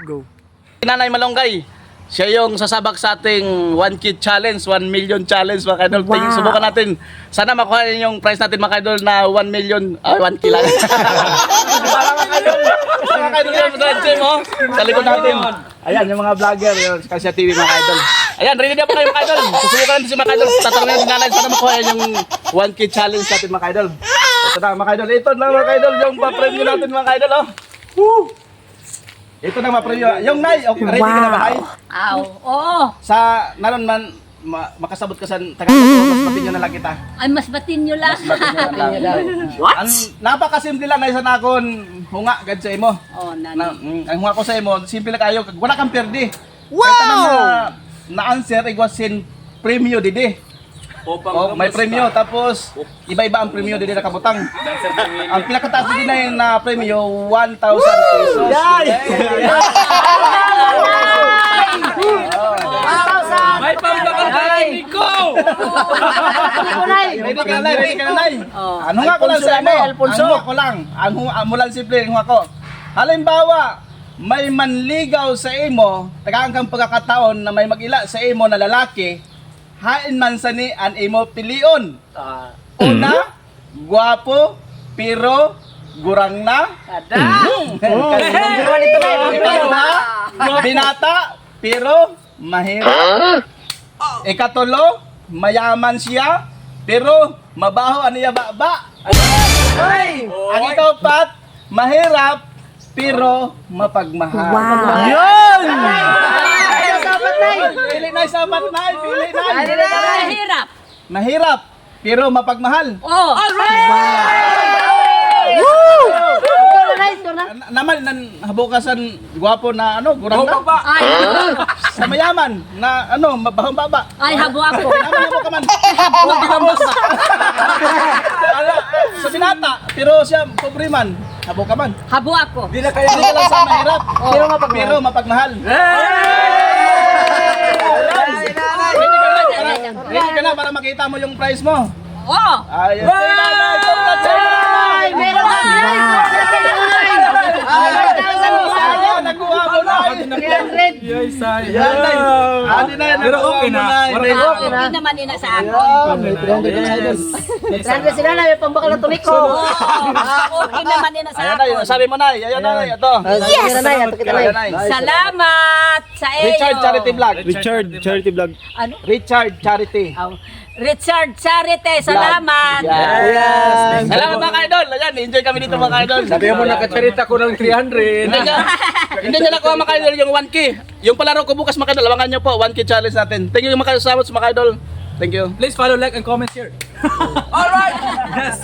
Go. Nanay Malonggay, siya yung sasabak sa ating 1K challenge, 1 million challenge mga kaidol. Wow. Subukan natin. Sana makuha yung prize natin mga kaidol na 1 million, 1K lang. Para mga kaidol. Mga kaidol yan, sa gym, oh. Sa likod natin. Ayan, yung mga vlogger, yung Kasya TV mga kaidol. Ayan, ready na pa kayo mga kaidol. Susubukan natin si mga kaidol. Tatanungin natin nanay, sana makuha yung 1K challenge natin mga kaidol. Ito na mga kaidol. Ito na mga kaidol, yung pa-premyo natin mga kaidol, oh. Woo! Ito na ma-preview. Yung Nay, okay, ready ka na ba, Nay? Aw, oo. Sa nanon man makasabot ka sa Tagalog, mas matinyo na lang kita. Ay, mas batin nyo lang. Matinyo na lang. What? Napakasimple lang na isa na akong hunga gad sa imo. Oh, Ang hunga ko sa imo, simple lang kayo, wala kang perdi. Wow! Na answer igwasin premium didi. Oh, may premyo tapos iba-iba ang premyo didi nakabutang. Ang pinakataas din na premyo 1,000 pesos. May pambakal ka ni ko! Ready ka na, Nay. Ano nga ko lang sa imo? Ano ko lang? Ang mulan simple ang ko. Halimbawa, may manligaw sa imo, tagaan kang pagkakataon na may magila sa imo na lalaki, hain man sa ni an imo pilion. Una, guwapo, pero gurang na. Binata, pero mahirap. Ikatulo, mayaman siya, pero mabaho aniya baba. Ang ikapat, mahirap, pero mapagmahal. Wow. Yun! Pili na sapat na, pili na. Mahirap. Mahirap, pero mapagmahal. Oh. Naman habukasan gwapo na gurang na. Ay, Sa mayaman na mabahong baba. ay, habo ako. Naman habo ka man. Sa binata, pero siya pobre man. Habo ka man. Habo ako. Hindi ka lang sa mahirap, pero mapagmahal. Ready ka na para makita mo yung prize mo. Oh. Ayun. Meron na. Nakuha mo na. Pero okay na. Okay naman ina sa akin. Sila na, may pambakal na tumiko. Okay naman ina sa Ayan na, akin. sabi mo na. Ayan na, ito. Yes! Ayan na. Salamat sa iyo. Richard Charity Vlog. Richard, charity vlog. Ano? Richard Charity. Richard Charity, salamat. Yes. Salamat mga idol. Ayan, enjoy kami dito mga idol. Sabi mo nakacharita ko ng 300. Hindi niya nakuha mga idol yung 1K. Yung palaro ko bukas mga idol, abangan niyo po 1K challenge natin. Thank you mga kasama sa mga idol. Thank you. Please follow, like, and comment here. Alright! Yes.